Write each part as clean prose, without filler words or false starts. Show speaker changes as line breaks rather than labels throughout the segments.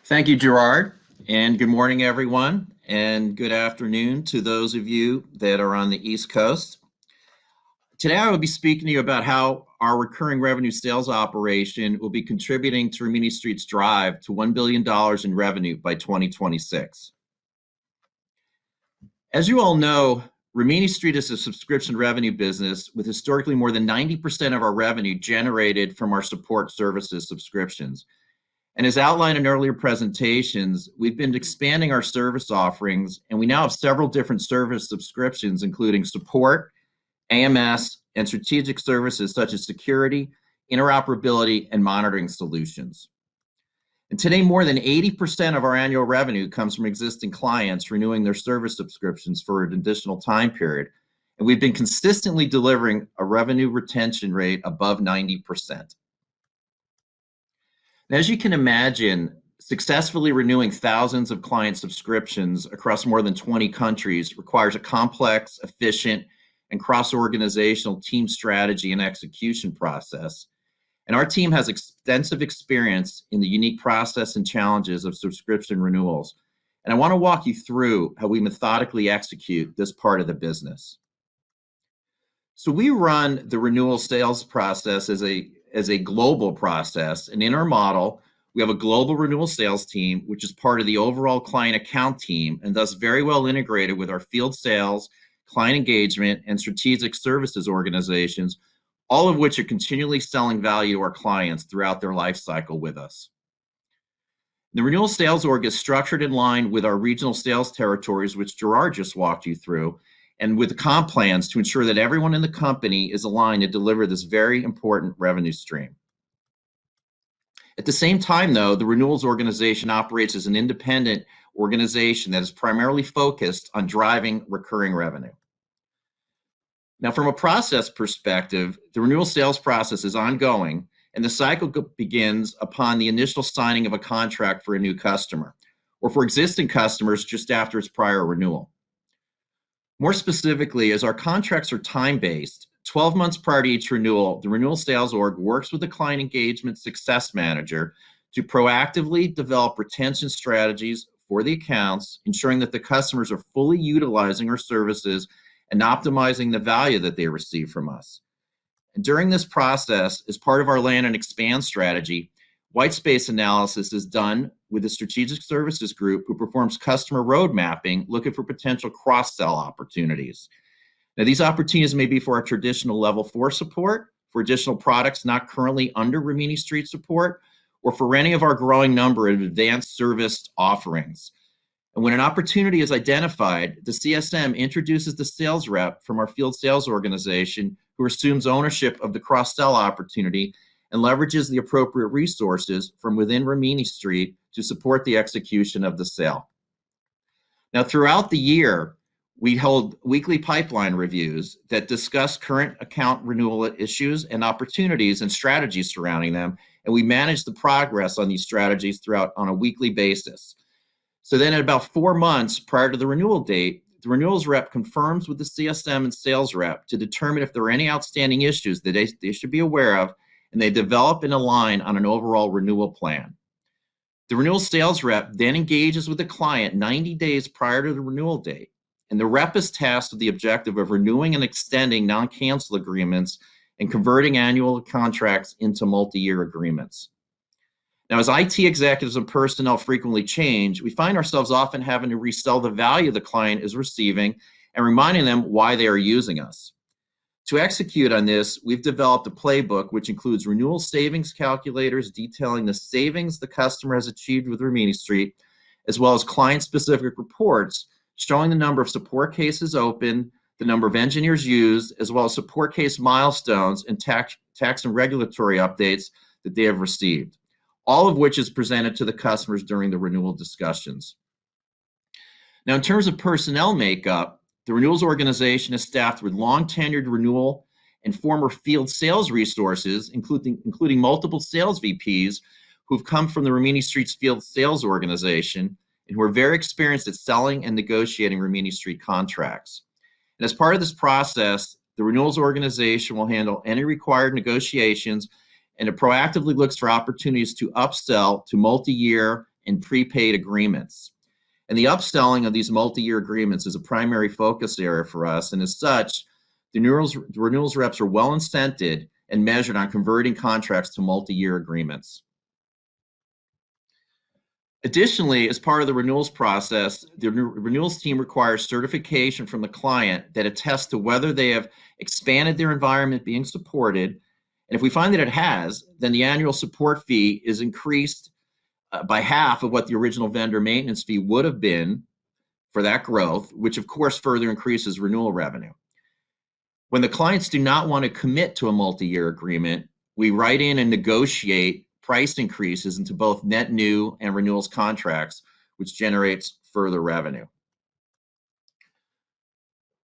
Thank you, Gerard, and good morning, everyone, and good afternoon to those of you that are on the East Coast. Today, I will be speaking to you about how our recurring revenue sales operation will be contributing to Rimini Street's drive to $1 billion in revenue by 2026. As you all know, Rimini Street is a subscription revenue business with historically more than 90% of our revenue generated from our support services subscriptions. And as outlined in earlier presentations, we've been expanding our service offerings, and we now have several different service subscriptions, including support, AMS, and strategic services such as security, interoperability, and monitoring solutions. And today, more than 80% of our annual revenue comes from existing clients renewing their service subscriptions for an additional time period. And we've been consistently delivering a revenue retention rate above 90%. And as you can imagine, successfully renewing thousands of client subscriptions across more than 20 countries requires a complex, efficient, and cross-organizational team strategy and execution process. And our team has extensive experience in the unique process and challenges of subscription renewals. And I want to walk you through how we methodically execute this part of the business. So we run the renewal sales process as a global process. And in our model, we have a global renewal sales team, which is part of the overall client account team and thus very well integrated with our field sales, client engagement, and strategic services organizations, all of which are continually selling value to our clients throughout their life cycle with us. The renewal sales org is structured in line with our regional sales territories, which Gerard just walked you through, and with the comp plans to ensure that everyone in the company is aligned to deliver this very important revenue stream. At the same time, though, the renewals organization operates as an independent organization that is primarily focused on driving recurring revenue. Now, from a process perspective, the renewal sales process is ongoing, and the cycle begins upon the initial signing of a contract for a new customer, or for existing customers just after its prior renewal. More specifically, as our contracts are time-based, 12 months prior to each renewal, the renewal sales org works with the client engagement success manager to proactively develop retention strategies for the accounts, ensuring that the customers are fully utilizing our services and optimizing the value that they receive from us. And during this process, as part of our land and expand strategy, white space analysis is done with the strategic services group who performs customer road mapping, looking for potential cross-sell opportunities. Now, these opportunities may be for our traditional level 4 support, for additional products not currently under Rimini Street support, or for any of our growing number of advanced service offerings. And when an opportunity is identified, the CSM introduces the sales rep from our field sales organization who assumes ownership of the cross-sell opportunity and leverages the appropriate resources from within Rimini Street to support the execution of the sale. Now, throughout the year, we hold weekly pipeline reviews that discuss current account renewal issues and opportunities and strategies surrounding them, and we manage the progress on these strategies throughout on a weekly basis. So then at about 4 months prior to the renewal date, the renewals rep confirms with the CSM and sales rep to determine if there are any outstanding issues that they should be aware of, and they develop and align on an overall renewal plan. The renewal sales rep then engages with the client 90 days prior to the renewal date, and the rep is tasked with the objective of renewing and extending non-cancel agreements and converting annual contracts into multi-year agreements. Now, as IT executives and personnel frequently change, we find ourselves often having to resell the value the client is receiving and reminding them why they are using us. To execute on this, we've developed a playbook which includes renewal savings calculators detailing the savings the customer has achieved with Rimini Street, as well as client-specific reports showing the number of support cases open, the number of engineers used, as well as support case milestones and tax and regulatory updates that they have received, all of which is presented to the customers during the renewal discussions. Now, in terms of personnel makeup, the renewals organization is staffed with long-tenured renewal and former field sales resources, including multiple sales VPs who've come from the Rimini Street's field sales organization and who are very experienced at selling and negotiating Rimini Street contracts. And as part of this process, the renewals organization will handle any required negotiations, and it proactively looks for opportunities to upsell to multi-year in prepaid agreements. And the upselling of these multi-year agreements is a primary focus area for us. And as such, the renewals reps are well incented and measured on converting contracts to multi-year agreements. Additionally, as part of the renewals process, the renewals team requires certification from the client that attests to whether they have expanded their environment being supported. And if we find that it has, then the annual support fee is increased by half of what the original vendor maintenance fee would have been for that growth, which of course further increases renewal revenue. When the clients do not want to commit to a multi-year agreement, we write in and negotiate price increases into both net new and renewals contracts, which generates further revenue.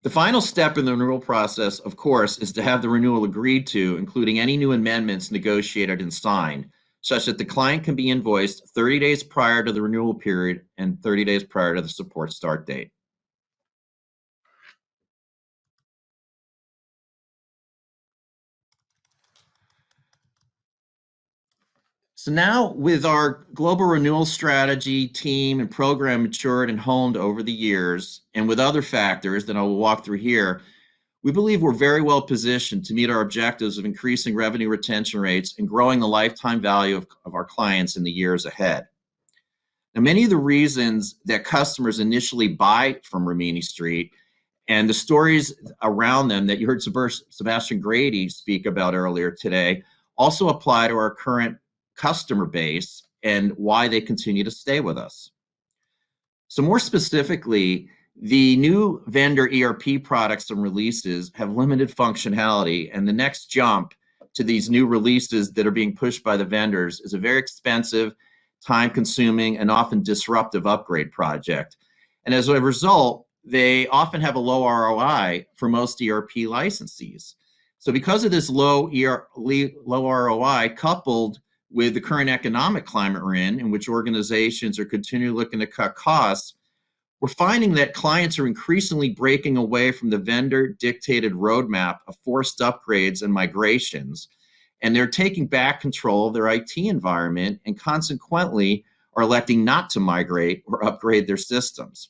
The final step in the renewal process, of course, is to have the renewal agreed to, including any new amendments negotiated and signed, such that the client can be invoiced 30 days prior to the renewal period and 30 days prior to the support start date. So now, with our global renewal strategy, team, and program matured and honed over the years, and with other factors that I will walk through here, we believe we're very well positioned to meet our objectives of increasing revenue retention rates and growing the lifetime value of our clients in the years ahead. Now, many of the reasons that customers initially buy from Rimini Street and the stories around them that you heard Sebastian Grady speak about earlier today also apply to our current customer base and why they continue to stay with us. So more specifically, the new vendor ERP products and releases have limited functionality, and the next jump to these new releases that are being pushed by the vendors is a very expensive, time-consuming, and often disruptive upgrade project. And as a result, they often have a low ROI for most ERP licensees. So because of this low ROI, coupled with the current economic climate we're in which organizations are continually looking to cut costs, we're finding that clients are increasingly breaking away from the vendor-dictated roadmap of forced upgrades and migrations, and they're taking back control of their IT environment and consequently are electing not to migrate or upgrade their systems.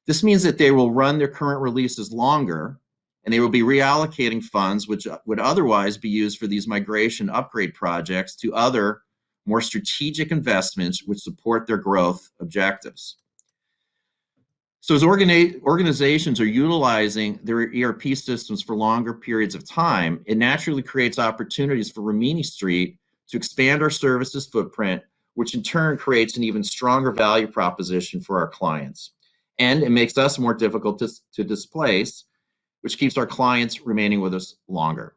This means that they will run their current releases longer, and they will be reallocating funds which would otherwise be used for these migration upgrade projects to other more strategic investments which support their growth objectives. So as organizations are utilizing their ERP systems for longer periods of time, it naturally creates opportunities for Rimini Street to expand our services footprint, which in turn creates an even stronger value proposition for our clients. And it makes us more difficult to displace, which keeps our clients remaining with us longer.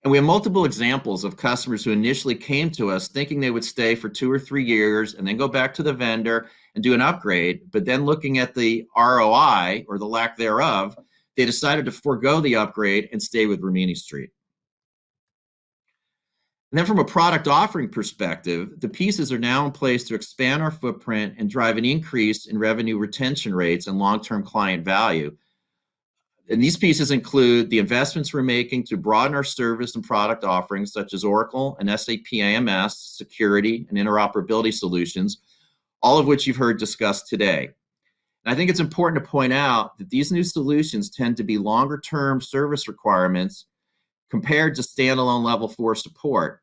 And we have multiple examples of customers who initially came to us thinking they would stay for 2 or 3 years and then go back to the vendor and do an upgrade, but then looking at the ROI or the lack thereof, they decided to forego the upgrade and stay with Rimini Street. And then from a product offering perspective, the pieces are now in place to expand our footprint and drive an increase in revenue retention rates and long-term client value. And these pieces include the investments we're making to broaden our service and product offerings, such as Oracle and SAP AMS, security and interoperability solutions, all of which you've heard discussed today. And I think it's important to point out that these new solutions tend to be longer-term service requirements compared to standalone level 4 support.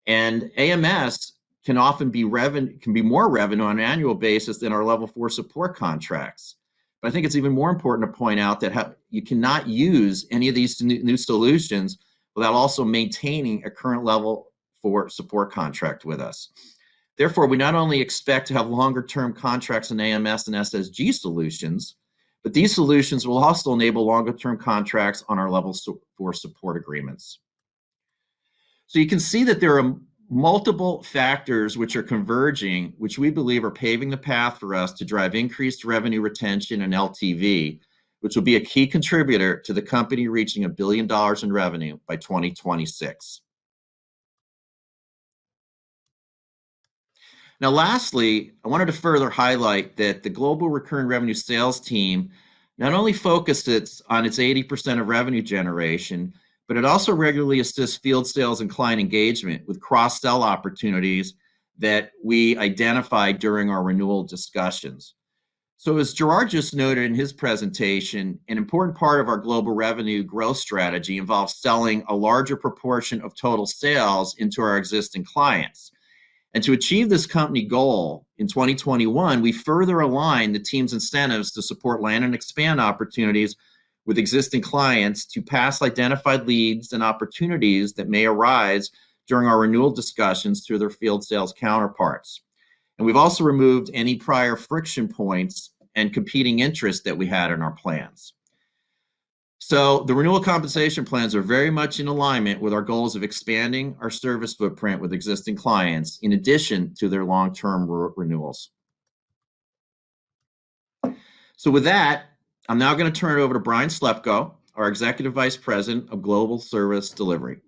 And AMS can often be more revenue on an annual basis than our level 4 support contracts. But I think it's even more important to point out that you cannot use any of these new solutions without also maintaining a current level 4 support contract with us. Therefore, we not only expect to have longer-term contracts in AMS and SSG solutions, but these solutions will also enable longer-term contracts on our level 4 support agreements. So you can see that there are multiple factors which are converging, which we believe are paving the path for us to drive increased revenue retention and LTV, which will be a key contributor to the company reaching $1 billion in revenue by 2026. Now, lastly, I wanted to further highlight that the global recurring revenue sales team not only focuses on its 80% of revenue generation, but it also regularly assists field sales and client engagement with cross-sell opportunities that we identified during our renewal discussions. So as Gerard just noted in his presentation, an important part of our global revenue growth strategy involves selling a larger proportion of total sales into our existing clients. And to achieve this company goal in 2021, we further aligned the team's incentives to support land and expand opportunities with existing clients to pass identified leads and opportunities that may arise during our renewal discussions through their field sales counterparts. And we've also removed any prior friction points and competing interests that we had in our plans. So the renewal compensation plans are very much in alignment with our goals of expanding our service footprint with existing clients, in addition to their long-term renewals. So with that, I'm now going to turn it over to Brian Slepko, our Executive Vice President of Global Service Delivery.